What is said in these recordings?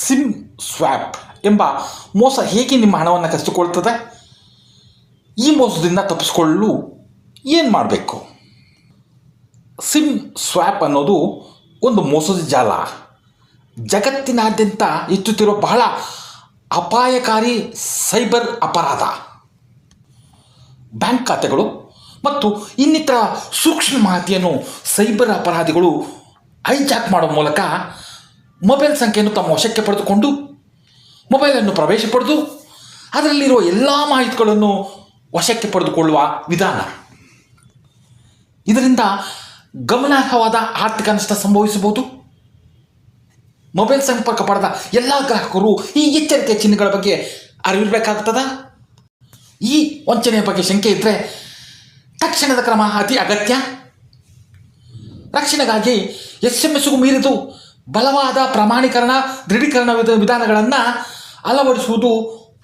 Sim swap ಎಂಬ ಮೋಸ ಹೇಗೆ ನಿಮ್ಮ ಹಣವನ್ನು ಕಸಿದುಕೊಳ್ತದೆ? ಈ ಮೋಸದಿಂದ ತಪ್ಪಿಸಿಕೊಳ್ಳಲು ಏನು ಮಾಡಬೇಕು? ಸಿಮ್ ಸ್ವ್ಯಾಪ್ ಅನ್ನೋದು ಒಂದು ಮೋಸದ ಜಾಲ. ಜಗತ್ತಿನಾದ್ಯಂತ ಹೆಚ್ಚುತ್ತಿರುವ ಬಹಳ ಅಪಾಯಕಾರಿ ಸೈಬರ್ ಅಪರಾಧ. ಬ್ಯಾಂಕ್ ಖಾತೆಗಳು ಮತ್ತು ಇನ್ನಿತರ ಸೂಕ್ಷ್ಮ ಮಾಹಿತಿಯನ್ನು ಸೈಬರ್ ಅಪರಾಧಿಗಳು ಹೈಜಾಕ್ ಮಾಡುವ ಮೂಲಕ ಮೊಬೈಲ್ ಸಂಖ್ಯೆಯನ್ನು ತಮ್ಮ ವಶಕ್ಕೆ ಪಡೆದುಕೊಂಡು ಮೊಬೈಲನ್ನು ಪ್ರವೇಶ ಪಡೆದು ಅದರಲ್ಲಿರುವ ಎಲ್ಲ ಮಾಹಿತಿಗಳನ್ನು ವಶಕ್ಕೆ ಪಡೆದುಕೊಳ್ಳುವ ವಿಧಾನ. ಇದರಿಂದ ಗಮನಾರ್ಹವಾದ ಆರ್ಥಿಕ ನಷ್ಟ ಸಂಭವಿಸಬಹುದು. ಮೊಬೈಲ್ ಸಂಪರ್ಕ ಪಡೆದ ಎಲ್ಲ ಗ್ರಾಹಕರು ಈ ಎಚ್ಚರಿಕೆ ಚಿಹ್ನೆಗಳ ಬಗ್ಗೆ ಅರಿವಿರಬೇಕಾಗ್ತದ. ಈ ವಂಚನೆಯ ಬಗ್ಗೆ ಶಂಕೆ ಇದ್ದರೆ ತಕ್ಷಣದ ಕ್ರಮ ಅತಿ ಅಗತ್ಯ. ರಕ್ಷಣೆಗಾಗಿ SMS ಮೀರಿದು ಬಲವಾದ ಪ್ರಮಾಣೀಕರಣ ದೃಢೀಕರಣ ವಿಧಾನಗಳನ್ನು ಅಳವಡಿಸುವುದು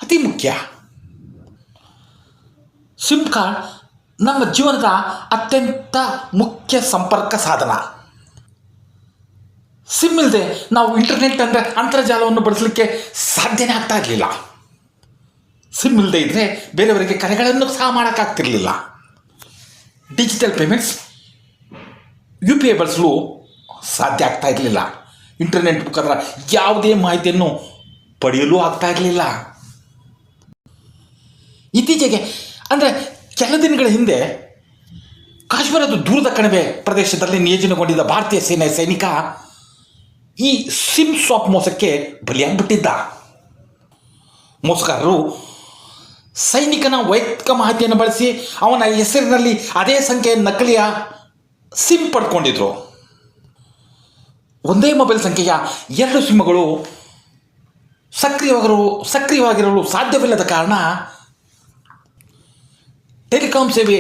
ಅತಿ ಮುಖ್ಯ. ಸಿಮ್ ಕಾರ್ಡ್ ನಮ್ಮ ಜೀವನದ ಅತ್ಯಂತ ಮುಖ್ಯ ಸಂಪರ್ಕ ಸಾಧನ. ಸಿಮ್ ಇಲ್ಲದೆ ನಾವು ಇಂಟರ್ನೆಟ್ ಅಂದರೆ ಅಂತರ್ಜಾಲವನ್ನು ಬಳಸಲಿಕ್ಕೆ ಸಾಧ್ಯನೇ ಆಗ್ತಾ ಇರಲಿಲ್ಲ. ಸಿಮ್ ಇಲ್ಲದೆ ಇದ್ದರೆ ಬೇರೆಯವರಿಗೆ ಕರೆಗಳನ್ನು ಸಹ ಮಾಡೋಕ್ಕಾಗ್ತಿರಲಿಲ್ಲ. ಡಿಜಿಟಲ್ ಪೇಮೆಂಟ್ಸ್ UPI ಬಳಸಲು ಸಾಧ್ಯ ಆಗ್ತಾ ಇರಲಿಲ್ಲ. ಇಂಟರ್ನೆಟ್ ಮುಖಾಂತರ ಯಾವುದೇ ಮಾಹಿತಿಯನ್ನು ಪಡೆಯಲು ಆಗ್ತಾ ಇರಲಿಲ್ಲ. ಇತ್ತೀಚೆಗೆ ಅಂದರೆ ಕೆಲ ದಿನಗಳ ಹಿಂದೆ ಕಾಶ್ಮೀರದ ದೂರದ ಕಣಿವೆ ಪ್ರದೇಶದಲ್ಲಿ ನಿಯೋಜನೆಗೊಂಡಿದ್ದ ಭಾರತೀಯ ಸೇನೆಯ ಸೈನಿಕ ಈ ಸಿಮ್ ಸ್ವಾಪ್ ಮೋಸಕ್ಕೆ ಬಲಿಯಾಗಿಬಿಟ್ಟಿದ್ದ. ಮೋಸಗಾರರು ಸೈನಿಕನ ವೈಯಕ್ತಿಕ ಮಾಹಿತಿಯನ್ನು ಬಳಸಿ ಅವನ ಹೆಸರಿನಲ್ಲಿ ಅದೇ ಸಂಖ್ಯೆಯ ನಕಲಿಯ ಸಿಮ್ ಪಡ್ಕೊಂಡಿದ್ರು. ಒಂದೇ ಮೊಬೈಲ್ ಸಂಖ್ಯೆಯ 2 ಸಿಮ್ಗಳು ಸಕ್ರಿಯವಾಗಿರಲು ಸಾಧ್ಯವಿಲ್ಲದ ಕಾರಣ ಟೆಲಿಕಾಂ ಸೇವೆ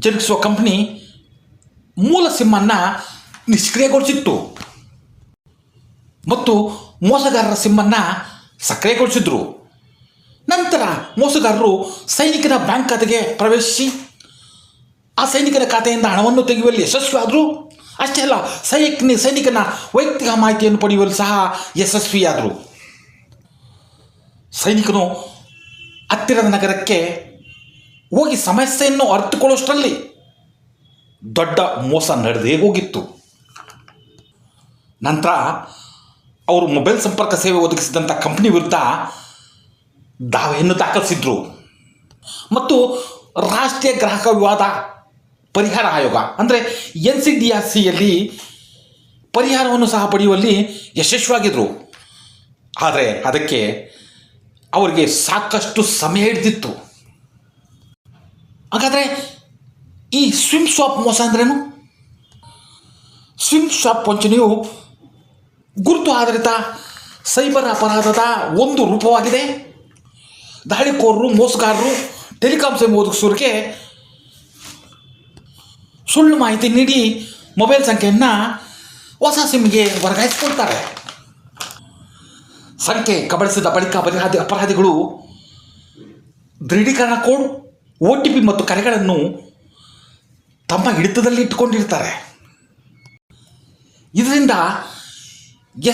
ಜರುಗಿಸುವ ಕಂಪನಿ ಮೂಲ ಸಿಮ್ಮನ್ನು ನಿಷ್ಕ್ರಿಯಗೊಳಿಸಿತ್ತು ಮತ್ತು ಮೋಸಗಾರರ ಸಿಮ್ಮನ್ನು ಸಕ್ರಿಯಗೊಳಿಸಿದ್ರು. ನಂತರ ಮೋಸಗಾರರು ಸೈನಿಕನ ಬ್ಯಾಂಕ್ ಖಾತೆಗೆ ಪ್ರವೇಶಿಸಿ ಆ ಸೈನಿಕನ ಖಾತೆಯಿಂದ ಹಣವನ್ನು ತೆಗೆಯುವಲ್ಲಿ ಯಶಸ್ವಿಯಾದರು. ಅಷ್ಟೇ ಅಲ್ಲ, ಸೈನಿಕನ ವೈಯಕ್ತಿಕ ಮಾಹಿತಿಯನ್ನು ಪಡೆಯುವಲ್ಲಿ ಸಹ ಯಶಸ್ವಿಯಾದರು. ಸೈನಿಕನು ಹತ್ತಿರದ ನಗರಕ್ಕೆ ಹೋಗಿ ಸಮಸ್ಯೆಯನ್ನು ಅರಿತುಕೊಳ್ಳುವಷ್ಟರಲ್ಲಿ ದೊಡ್ಡ ಮೋಸ ನಡೆದೇ ಹೋಗಿತ್ತು. ನಂತರ ಅವರು ಮೊಬೈಲ್ ಸಂಪರ್ಕ ಸೇವೆ ಒದಗಿಸಿದಂಥ ಕಂಪನಿ ವಿರುದ್ಧ ದಾವೆಯನ್ನು ದಾಖಲಿಸಿದ್ರು ಮತ್ತು ರಾಷ್ಟ್ರೀಯ ಗ್ರಾಹಕ ವಿವಾದ ಪರಿಹಾರ ಆಯೋಗ ಅಂದರೆ NCDRCಯಲ್ಲಿ ಪರಿಹಾರವನ್ನು ಸಹ ಪಡೆಯುವಲ್ಲಿ ಯಶಸ್ವಿಯಾಗಿದ್ದರು. ಆದರೆ ಅದಕ್ಕೆ ಅವರಿಗೆ ಸಾಕಷ್ಟು ಸಮಯ ಹಿಡಿದಿತ್ತು. ಹಾಗಾದರೆ ಈ ಸಿಮ್ ಸ್ವಾಪ್ ಮೋಸ ಅಂದ್ರೇನು? ಸಿಮ್ ಸ್ವಾಪ್ ವಂಚನೆಯು ಗುರುತು ಆಧಾರಿತ ಸೈಬರ್ ಅಪರಾಧದ ಒಂದು ರೂಪವಾಗಿದೆ. ದಾಳಿಕೋರರು ಮೋಸಗಾರರು ಟೆಲಿಕಾಂ ಸೇವೆ ಒದಗಿಸೋರಿಗೆ ಸುಳ್ಳು ಮಾಹಿತಿ ನೀಡಿ ಮೊಬೈಲ್ ಸಂಖ್ಯೆಯನ್ನು ಹೊಸ ಸಿಮ್ಗೆ ವರ್ಗಾಯಿಸಿಕೊಳ್ತಾರೆ. ಸಂಖ್ಯೆ ಕಬಳಿಸಿದ ಬಳಿಕ ಅಪರಾಧಿಗಳು ದೃಢೀಕರಣ ಕೋಡ್, OTP ಮತ್ತು ಕರೆಗಳನ್ನು ತಮ್ಮ ಹಿಡಿತದಲ್ಲಿ ಇಟ್ಟುಕೊಂಡಿರ್ತಾರೆ. ಇದರಿಂದ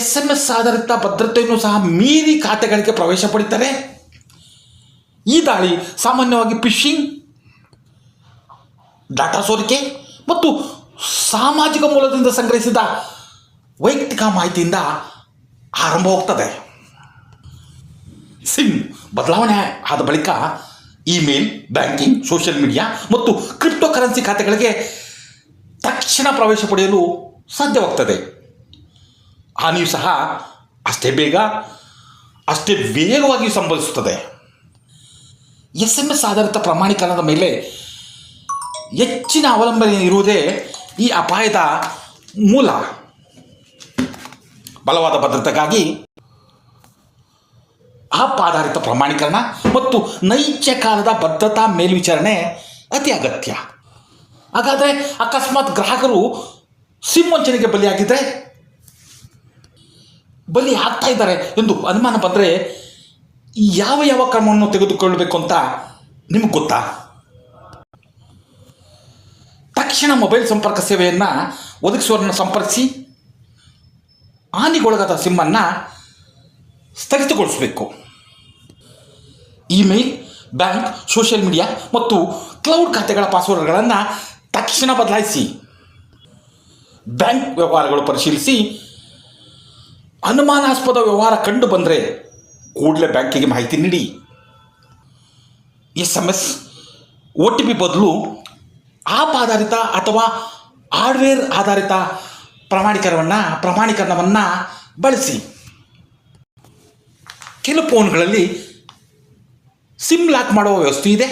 SMS ಆಧಾರಿತ ಭದ್ರತೆಯನ್ನು ಸಹ ಮೀರಿ ಖಾತೆಗಳಿಗೆ ಪ್ರವೇಶ ಪಡಿತಾರೆ. ಈ ದಾಳಿ ಸಾಮಾನ್ಯವಾಗಿ ಫಿಶಿಂಗ್, ಡಾಟಾ ಸೋರಿಕೆ ಮತ್ತು ಸಾಮಾಜಿಕ ಮೂಲದಿಂದ ಸಂಗ್ರಹಿಸಿದ ವೈಯಕ್ತಿಕ ಮಾಹಿತಿಯಿಂದ ಆರಂಭವಾಗ್ತದೆ. ಸಿಮ್ ಬದಲಾವಣೆ ಆದ ಬಳಿಕ ಇಮೇಲ್, ಬ್ಯಾಂಕಿಂಗ್, ಸೋಷಿಯಲ್ ಮೀಡಿಯಾ ಮತ್ತು ಕ್ರಿಪ್ಟೋ ಕರೆನ್ಸಿ ಖಾತೆಗಳಿಗೆ ತಕ್ಷಣ ಪ್ರವೇಶ ಪಡೆಯಲು ಸಾಧ್ಯವಾಗ್ತದೆ. ಹಾನಿಯೂ ಸಹ ಅಷ್ಟೇ ಬೇಗ ಅಷ್ಟೇ ವೇಗವಾಗಿ ಸಂಭವಿಸುತ್ತದೆ. SMS ಆಧಾರಿತ ಪ್ರಮಾಣೀಕರಣದ ಮೇಲೆ ಹೆಚ್ಚಿನ ಅವಲಂಬನೆ ಇರುವುದೇ ಈ ಅಪಾಯದ ಮೂಲ. ಬಲವಾದ ಭದ್ರತೆಗಾಗಿ ಆಪ್ ಆಧಾರಿತ ಪ್ರಮಾಣೀಕರಣ ಮತ್ತು ನೈಜ ಕಾಲದ ಭದ್ರತಾ ಮೇಲ್ವಿಚಾರಣೆ ಅತಿ ಅಗತ್ಯ. ಹಾಗಾದರೆ ಅಕಸ್ಮಾತ್ ಗ್ರಾಹಕರು ಸಿಮ್ ವಂಚನೆಗೆ ಬಲಿ ಆಗ್ತಾ ಇದ್ದಾರೆ ಎಂದು ಅನುಮಾನ ಬಂದರೆ ಯಾವ ಕ್ರಮವನ್ನು ತೆಗೆದುಕೊಳ್ಳಬೇಕು ಅಂತ ನಿಮಗೆ ಗೊತ್ತಾ? ತಕ್ಷಣ ಮೊಬೈಲ್ ಸಂಪರ್ಕ ಸೇವೆಯನ್ನು ಒದಗಿಸುವವರನ್ನು ಸಂಪರ್ಕಿಸಿ ಹಾನಿಗೊಳಗಾದ ಸಿಮ್ಮನ್ನು ಸ್ಥಗಿತಗೊಳಿಸಬೇಕು. ಇಮೇಲ್, ಬ್ಯಾಂಕ್, ಸೋಷಿಯಲ್ ಮೀಡಿಯಾ ಮತ್ತು ಕ್ಲೌಡ್ ಖಾತೆಗಳ ಪಾಸ್ವರ್ಡ್ಗಳನ್ನು ತಕ್ಷಣ ಬದಲಾಯಿಸಿ. ಬ್ಯಾಂಕ್ ವ್ಯವಹಾರಗಳು ಪರಿಶೀಲಿಸಿ ಅನುಮಾನಾಸ್ಪದ ವ್ಯವಹಾರ ಕಂಡು ಬಂದರೆ ಕೂಡಲೇ ಬ್ಯಾಂಕಿಗೆ ಮಾಹಿತಿ ನೀಡಿ. SMS, OTP ಬದಲು ಆಪ್ ಆಧಾರಿತ ಅಥವಾ ಹಾರ್ಡ್ವೇರ್ ಆಧಾರಿತ ಪ್ರಮಾಣೀಕರಣವನ್ನು ಬಳಸಿ. ಕೆಲವು ಫೋನ್ಗಳಲ್ಲಿ ಸಿಮ್ ಲಾಕ್ ಮಾಡುವ ವ್ಯವಸ್ಥೆ ಇದೆ.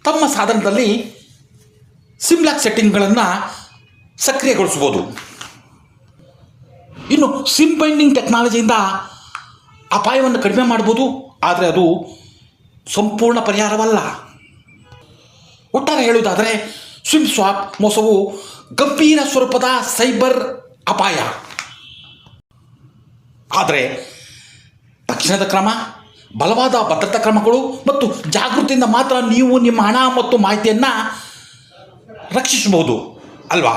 ತಮ್ಮ ಸಾಧನದಲ್ಲಿ ಸಿಮ್ ಲಾಕ್ ಸೆಟ್ಟಿಂಗ್ಗಳನ್ನು ಸಕ್ರಿಯಗೊಳಿಸ್ಬೋದು. ಇನ್ನು ಸಿಮ್ ಬೈಂಡಿಂಗ್ ಟೆಕ್ನಾಲಜಿಯಿಂದ ಅಪಾಯವನ್ನು ಕಡಿಮೆ ಮಾಡ್ಬೋದು, ಆದರೆ ಅದು ಸಂಪೂರ್ಣ ಪರಿಹಾರವಲ್ಲ. ಒಟ್ಟಾರೆ ಹೇಳುವುದಾದರೆ ಸಿಮ್ ಸ್ವಾಪ್ ಮೋಸವು ಗಂಭೀರ ಸ್ವರೂಪದ ಸೈಬರ್ ಅಪಾಯ. ಆದರೆ ತಕ್ಷಣದ ಕ್ರಮ, ಬಲವಾದ ಭದ್ರತಾ ಕ್ರಮಗಳು ಮತ್ತು ಜಾಗೃತಿಯಿಂದ ಮಾತ್ರ ನೀವು ನಿಮ್ಮ ಹಣ ಮತ್ತು ಮಾಹಿತಿಯನ್ನು ರಕ್ಷಿಸಬಹುದು ಅಲ್ವಾ?